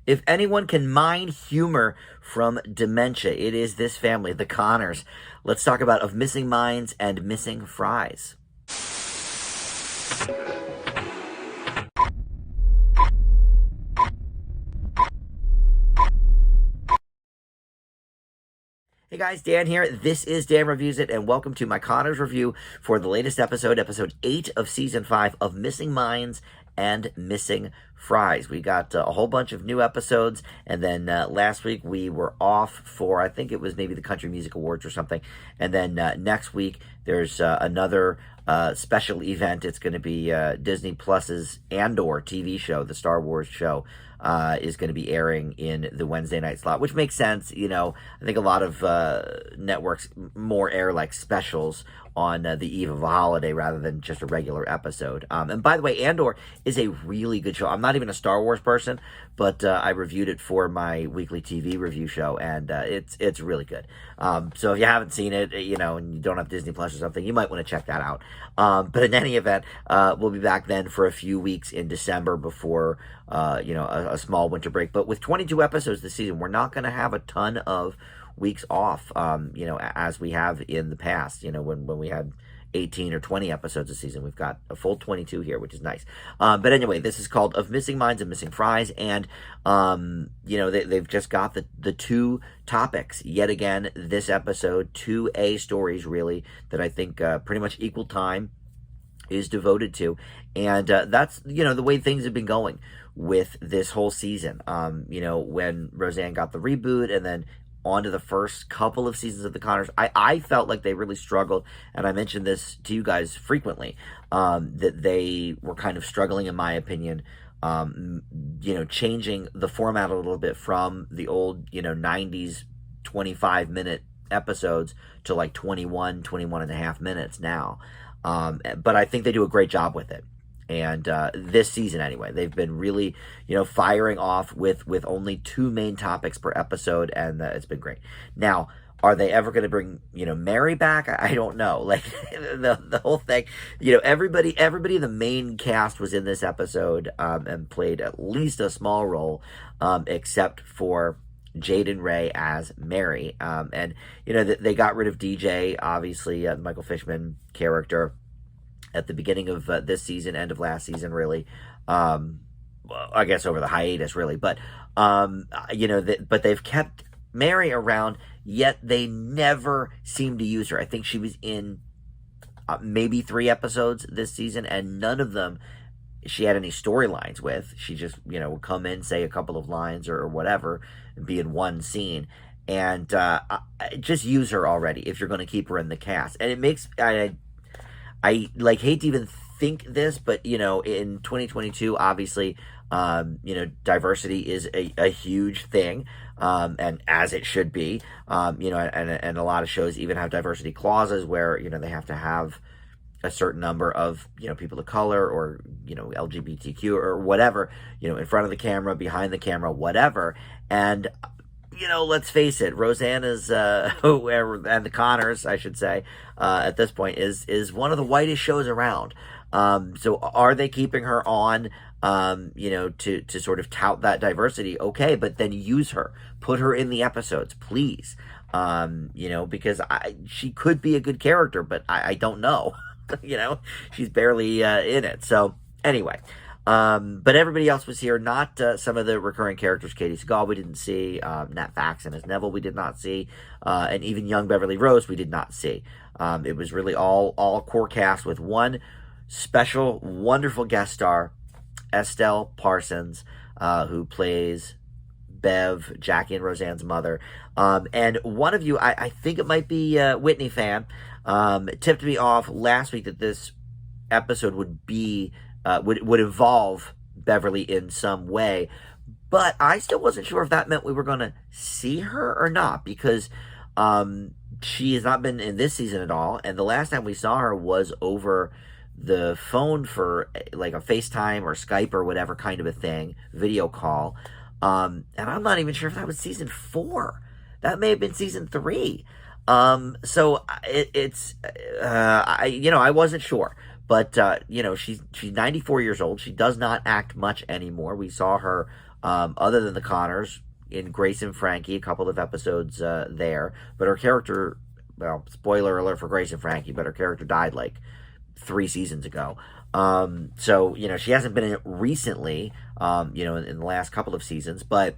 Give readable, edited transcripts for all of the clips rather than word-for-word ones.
If anyone can mine humor from dementia, it is this family, the Connors. Let's talk about Of Missing Minds and Missing Fries. Hey guys, Dan here. This is Dan Reviews It, and welcome to my Connors review for the latest episode, episode 8 of season 5 of Missing Minds and Missing Fries. We got a whole bunch of new episodes, and then last week we were off for, I think it was maybe the Country Music Awards or something, and then next week there's another special event. It's going to be Disney Plus's Andor TV show, the Star Wars show, is going to be airing in the Wednesday night slot, which makes sense. You know, I think a lot of networks more air like specials on the eve of a holiday rather than just a regular episode. And by the way, Andor is a really good show. I'm not even a Star Wars person, but I reviewed it for my weekly TV review show, and it's really good. So if you haven't seen it, you know, and you don't have Disney Plus or something, you might want to check that out. But in any event, we'll be back then for a few weeks in December before, you know, a small winter break. But with 22 episodes this season, we're not going to have a ton of weeks off, you know, as we have in the past. You know, when we had 18 or 20 episodes a season, we've got a full 22 here, which is nice. But anyway, this is called Of Missing Minds and Missing Fries, and you know, they've just got the two topics yet again this episode, two A stories really that I think pretty much equal time is devoted to, and that's, you know, the way things have been going with this whole season. You know, when Roseanne got the reboot and then on to the first couple of seasons of the Connors, I felt like they really struggled, and I mentioned this to you guys frequently, that they were kind of struggling, in my opinion, you know, changing the format a little bit from the old, you know, 90s 25-minute episodes to like 21 and a half minutes now. But I think they do a great job with it. And this season, anyway, they've been really, you know, firing off with only two main topics per episode, and it's been great. Now, are they ever going to bring, you know, Mary back? I don't know. Like the whole thing, you know, everybody in the main cast was in this episode and played at least a small role, except for Jade and Ray as Mary. And you know, they got rid of DJ, obviously, the Michael Fishman character, at the beginning of this season, end of last season, really. Well, I guess over the hiatus, really. But, you know, but they've kept Mary around, yet they never seem to use her. I think she was in maybe 3 episodes this season, and none of them she had any storylines with. She just, you know, would come in, say a couple of lines or whatever, and be in one scene. And just use her already if you're going to keep her in the cast. And it makes... I like hate to even think this, but you know, in 2022, obviously, you know, diversity is a huge thing, and as it should be. You know, and a lot of shows even have diversity clauses where, you know, they have to have a certain number of, you know, people of color or, you know, LGBTQ or whatever, you know, in front of the camera, behind the camera, whatever. And you know, let's face it, Roseanne is, and the Connors, I should say, at this point, is one of the whitest shows around. So are they keeping her on, you know, to sort of tout that diversity? Okay, but then use her. Put her in the episodes, please. You know, because she could be a good character, but I don't know. You know, she's barely in it. So, anyway. But everybody else was here, not some of the recurring characters. Katie Seagal we didn't see, Nat Faxon as Neville we did not see, and even young Beverly Rose we did not see. It was really all core cast with one special, wonderful guest star, Estelle Parsons, who plays Bev, Jackie and Roseanne's mother. And one of you, I think it might be Whitney fan, tipped me off last week that this episode would be would involve Beverly in some way, but I still wasn't sure if that meant we were going to see her or not, because she has not been in this season at all, and the last time we saw her was over the phone for like a FaceTime or Skype or whatever kind of a thing, video call, and I'm not even sure if that was season 4. That may have been season 3. So it's you know, I wasn't sure. But, you know, she's 94 years old. She does not act much anymore. We saw her other than the Connors. In Grace and Frankie, a couple of episodes there, but her character, well, spoiler alert for Grace and Frankie, but her character died like 3 seasons ago. So, she hasn't been in it recently, in the last couple of seasons, but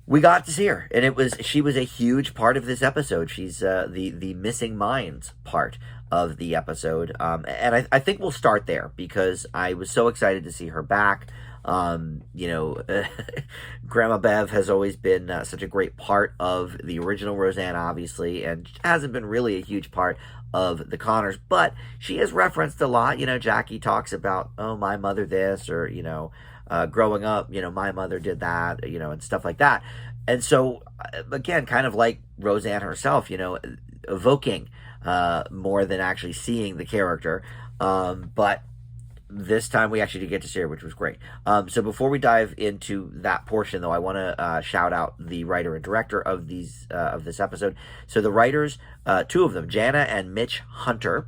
we got to see her, and she was a huge part of this episode. She's the missing minds part of the episode, and I think we'll start there because I was so excited to see her back. Grandma Bev has always been such a great part of the original Roseanne, obviously, and hasn't been really a huge part of the Connors, but she has referenced a lot. Jackie talks about, oh, my mother this, or, growing up, my mother did that, and stuff like that. And so, again, kind of like Roseanne herself, evoking more than actually seeing the character. But this time we actually did get to see her, which was great. So before we dive into that portion, though, I want to shout out the writer and director of this episode. So the writers, two of them, Jana and Mitch Hunter.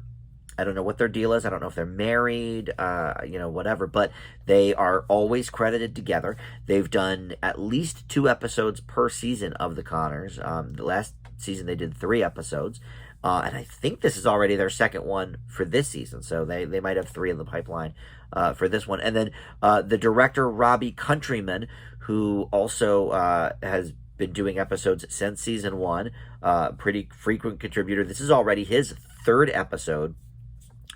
I don't know what their deal is. I don't know if they're married, whatever, but they are always credited together. They've done at least 2 episodes per season of The Connors. The last season they did 3 episodes. And I think this is already their second one for this season. So they might have 3 in the pipeline for this one. And then the director, Robbie Countryman, who also has been doing episodes since season 1, pretty frequent contributor. This is already his 3rd episode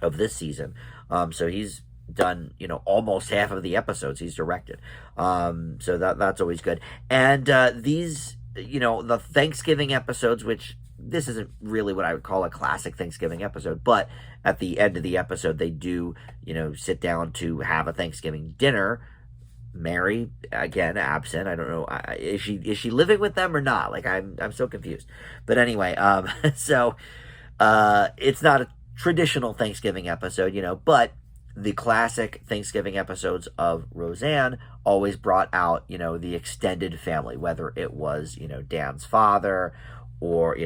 of this season. So he's done, almost half of the episodes he's directed. So that's always good. And these, the Thanksgiving episodes, which this isn't really what I would call a classic Thanksgiving episode, but at the end of the episode, they do, sit down to have a Thanksgiving dinner. Mary, again, absent. I don't know. Is she living with them or not? Like, I'm so confused. But anyway, so it's not a traditional Thanksgiving episode, but the classic Thanksgiving episodes of Roseanne always brought out, the extended family, whether it was, Dan's father, or,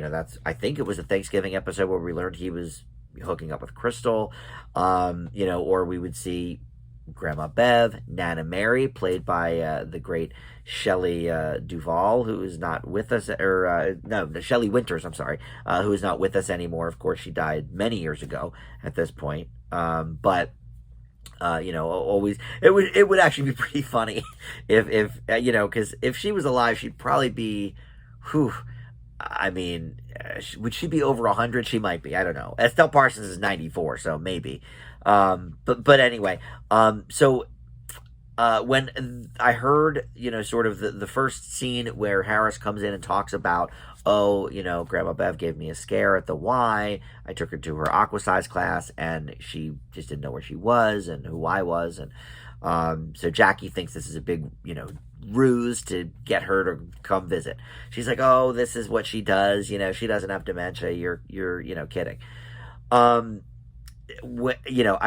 I think it was a Thanksgiving episode where we learned he was hooking up with Crystal, or we would see Grandma Bev, Nana Mary, played by the great Shelley Duvall, who is not with us, Shelley Winters, I'm sorry, who is not with us anymore. Of course, she died many years ago at this point. But always it would actually be pretty funny if because if she was alive, she'd probably be, I mean, would she be over 100? She might be. I don't know. Estelle Parsons is 94, so maybe. But anyway, so when I heard, sort of the first scene where Harris comes in and talks about, oh, Grandma Bev gave me a scare at the Y. I took her to her aqua size class, and she just didn't know where she was and who I was, and so Jackie thinks this is a big, ruse to get her to come visit. She's like, oh, this is what she does. She doesn't have dementia. You're kidding. I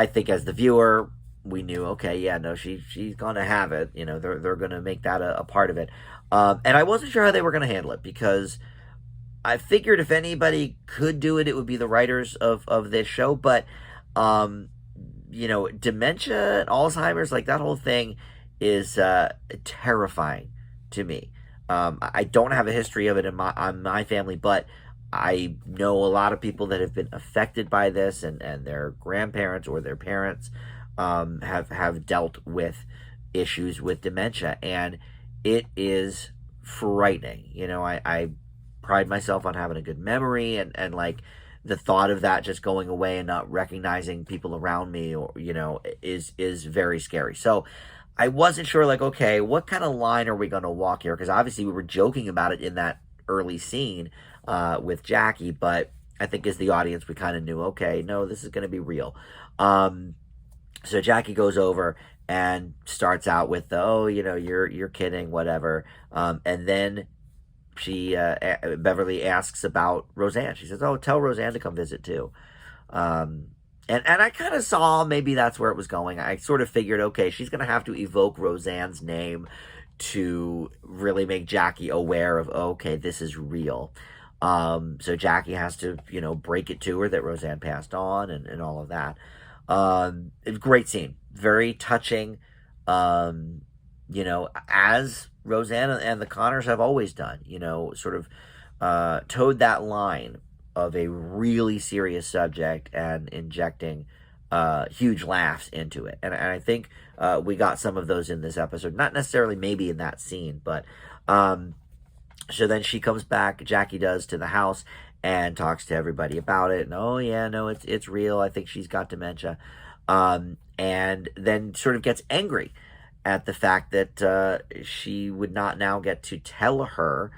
think as the viewer, we knew, okay, yeah, no, she's gonna have it. They're gonna make that a part of it. And I wasn't sure how they were gonna handle it, because I figured if anybody could do it, it would be the writers of this show. But dementia and Alzheimer's, like that whole thing is terrifying to me. I don't have a history of it on my family, but I know a lot of people that have been affected by this, and their grandparents or their parents have dealt with issues with dementia, and it is frightening. I pride myself on having a good memory, and like the thought of that just going away and not recognizing people around me, or is very scary. So I wasn't sure, like, okay, what kind of line are we going to walk here? Because obviously we were joking about it in that early scene with Jackie, but I think as the audience, we kind of knew, okay, no, this is going to be real. So Jackie goes over and starts out with, oh, you're kidding, whatever. And then she, Beverly asks about Roseanne. She says, oh, tell Roseanne to come visit too. And I kind of saw maybe that's where it was going. I sort of figured, okay, she's going to have to evoke Roseanne's name to really make Jackie aware of, okay, this is real. So Jackie has to, break it to her that Roseanne passed on, and all of that. Great scene. Very touching. as Roseanne and the Connors have always done, sort of towed that line of a really serious subject and injecting huge laughs into it. And I think we got some of those in this episode. Not necessarily maybe in that scene, but so then she comes back, Jackie does, to the house and talks to everybody about it. And, oh, yeah, no, it's real. I think she's got dementia. And then sort of gets angry at the fact that she would not now get to tell her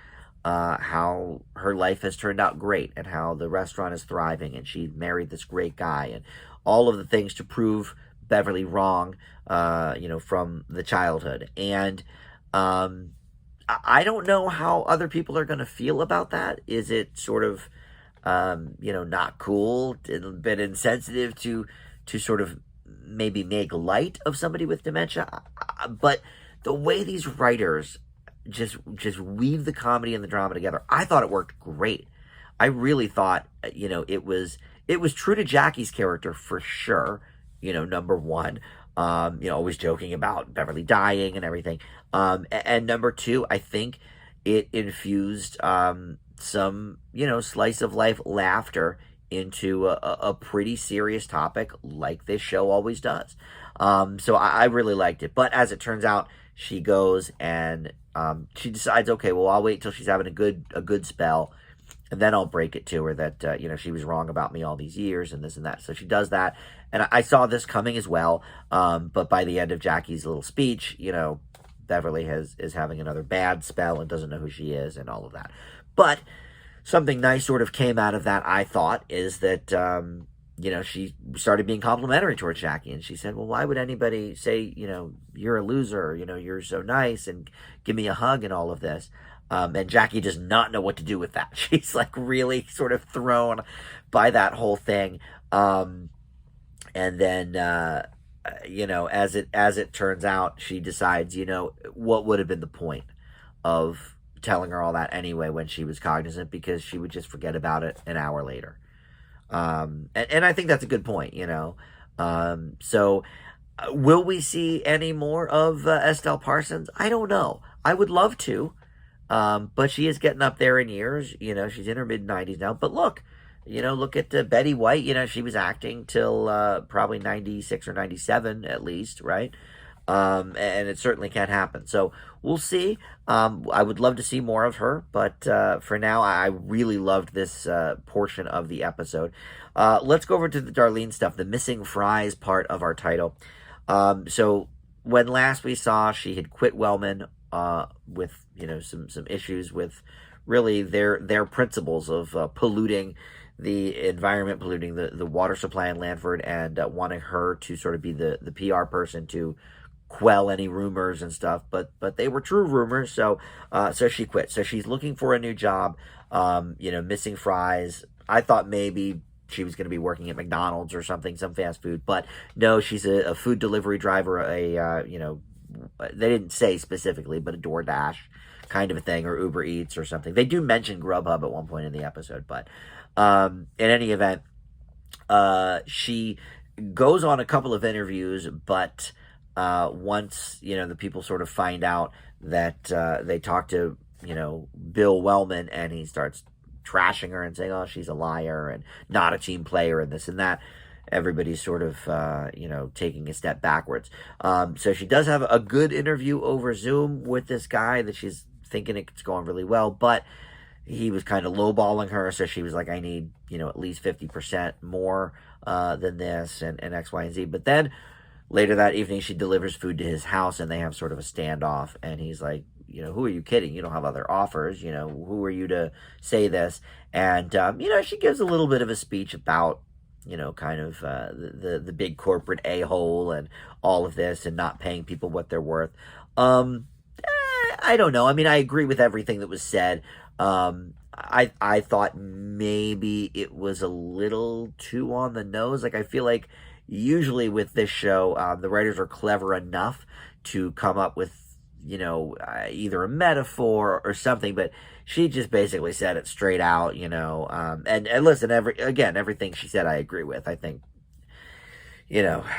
how her life has turned out great and how the restaurant is thriving and she married this great guy and all of the things to prove Beverly wrong, from the childhood. And I don't know how other people are going to feel about that. Is it sort of, not cool, a bit insensitive to sort of maybe make light of somebody with dementia? But the way these writers just weave the comedy and the drama together, I thought it worked great. I really thought, it was true to Jackie's character for sure. Number one, always joking about Beverly dying and everything. And number two, I think it infused some, slice of life laughter into a pretty serious topic like this show always does. So I really liked it. But as it turns out, she goes and she decides, okay, well, I'll wait till she's having a good spell, and then I'll break it to her that, she was wrong about me all these years and this and that. So she does that. And I saw this coming as well. But by the end of Jackie's little speech, Beverly is having another bad spell and doesn't know who she is and all of that. But something nice sort of came out of that, I thought, is that, she started being complimentary towards Jackie. And she said, well, why would anybody say, you're a loser, you're so nice and give me a hug and all of this? And Jackie does not know what to do with that. She's like really sort of thrown by that whole thing. And then, as it turns out, she decides, what would have been the point of telling her all that anyway when she was cognizant, because she would just forget about it an hour later. And I think that's a good point, So will we see any more of Estelle Parsons? I don't know. I would love to. But she is getting up there in years. She's in her mid-90s now. But look at Betty White. She was acting till probably 96 or 97 at least, right? And it certainly can't happen. So we'll see. I would love to see more of her. But for now, I really loved this portion of the episode. Let's go over to the Darlene stuff, the missing fries part of our title. So when last we saw, she had quit Wellman with some issues with really their principles of polluting the environment, polluting the water supply in Lanford, and wanting her to sort of be the PR person to quell any rumors and stuff. But they were true rumors, so she quit. So she's looking for a new job. Missing fries. I thought maybe she was going to be working at McDonald's or something, some fast food, but no, she's a food delivery driver. They didn't say specifically, but a DoorDash kind of a thing, or Uber Eats or something. They do mention Grubhub at one point in the episode, but in any event, she goes on a couple of interviews, but once the people sort of find out that they talk to Bill Wellman, and he starts trashing her and saying, oh, she's a liar and not a team player and this and that, everybody's sort of, taking a step backwards. So she does have a good interview over Zoom with this guy that she's thinking it's going really well, but he was kind of lowballing her. So she was like, I need, at least 50% more than this and X, Y, and Z. But then later that evening, she delivers food to his house and they have sort of a standoff. And he's like, who are you kidding? You don't have other offers. Who are you to say this? And, she gives a little bit of a speech about, kind of the big corporate a-hole and all of this and not paying people what they're worth. I don't know. I mean, I agree with everything that was said. I thought maybe it was a little too on the nose. Like, I feel like usually with this show, the writers are clever enough to come up with, either a metaphor or something, but she just basically said it straight out, and listen, everything she said I agree with. I think,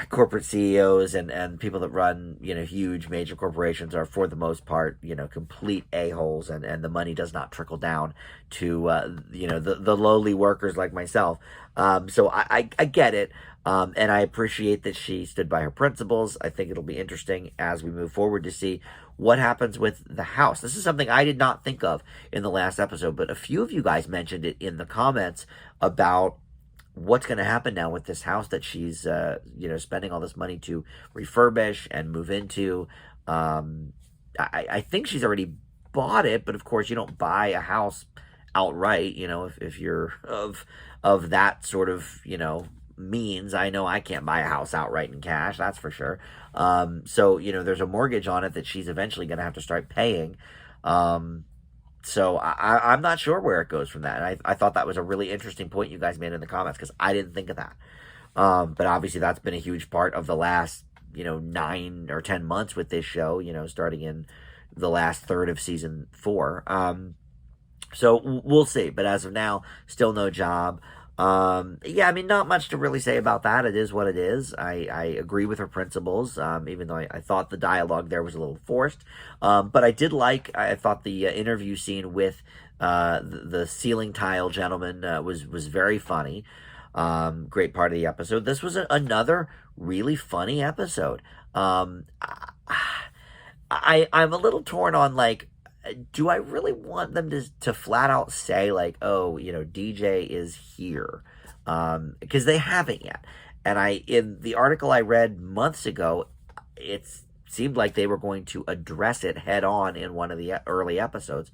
corporate CEOs and people that run, huge major corporations are for the most part, complete a-holes, and the money does not trickle down to, the lowly workers like myself. So I get it. And I appreciate that she stood by her principles. I think it'll be interesting as we move forward to see what happens with the house. This is something I did not think of in the last episode, but a few of you guys mentioned it in the comments about what's going to happen now with this house that she's, spending all this money to refurbish and move into. I think she's already bought it, but of course you don't buy a house outright, if you're of that sort of, means. I know I can't buy a house outright in cash, that's for sure. So, there's a mortgage on it that she's eventually going to have to start paying. So I'm not sure where it goes from that. And I thought that was a really interesting point you guys made in the comments, because I didn't think of that. But obviously that's been a huge part of the last, 9 or 10 months with this show, starting in the last third of season 4. So we'll see. But as of now, still no job. Not much to really say about that. It is what it is. I agree with her principles, even though I thought the dialogue there was a little forced. But I thought the interview scene with the ceiling tile gentleman was very funny. Great part of the episode. This was another really funny episode. I'm a little torn on, do I really want them to flat out say, oh, DJ is here? Because they haven't yet. And in the article I read months ago, it seemed like they were going to address it head on in one of the early episodes.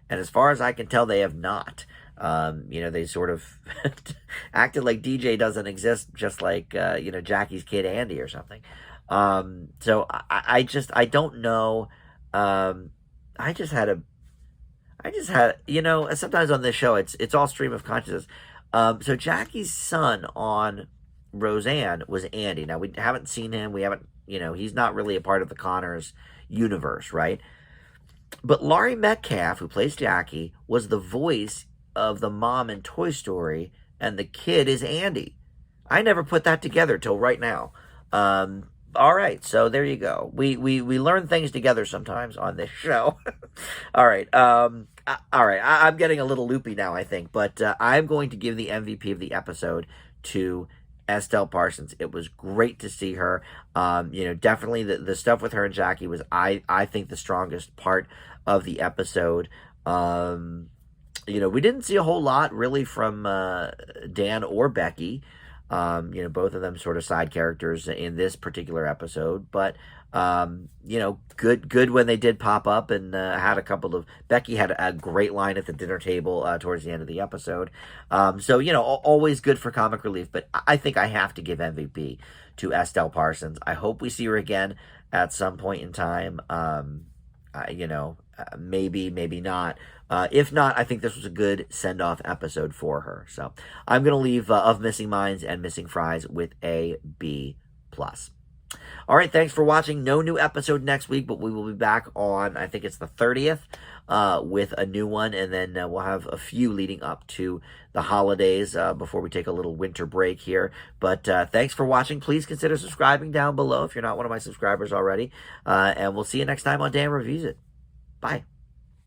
And as far as I can tell, they have not. They sort of acted like DJ doesn't exist, just like, Jackie's kid Andy or something. So I don't know. I just had, sometimes on this show, it's all stream of consciousness. So Jackie's son on Roseanne was Andy. Now, we haven't seen him. We haven't, he's not really a part of the Connors universe, right? But Laurie Metcalf, who plays Jackie, was the voice of the mom in Toy Story, and the kid is Andy. I never put that together till right now. All right, so there you go. We learn things together sometimes on this show. All right. I'm getting a little loopy now, I think, but I'm going to give the MVP of the episode to Estelle Parsons. It was great to see her. Definitely the stuff with her and Jackie was, I think, the strongest part of the episode. We didn't see a whole lot really from Dan or Becky. Both of them sort of side characters in this particular episode, but, good when they did pop up, and had a couple of, Becky had a great line at the dinner table towards the end of the episode. Always good for comic relief, but I think I have to give MVP to Estelle Parsons. I hope we see her again at some point in time. Maybe not. If not, I think this was a good send-off episode for her. So I'm going to leave Of Missing Minds and Missing Fries with a B+. All right, thanks for watching. No new episode next week, but we will be back on, I think it's the 30th, with a new one, and then we'll have a few leading up to the holidays before we take a little winter break here. But thanks for watching. Please consider subscribing down below if you're not one of my subscribers already, and we'll see you next time on Dan Reviews It. Bye.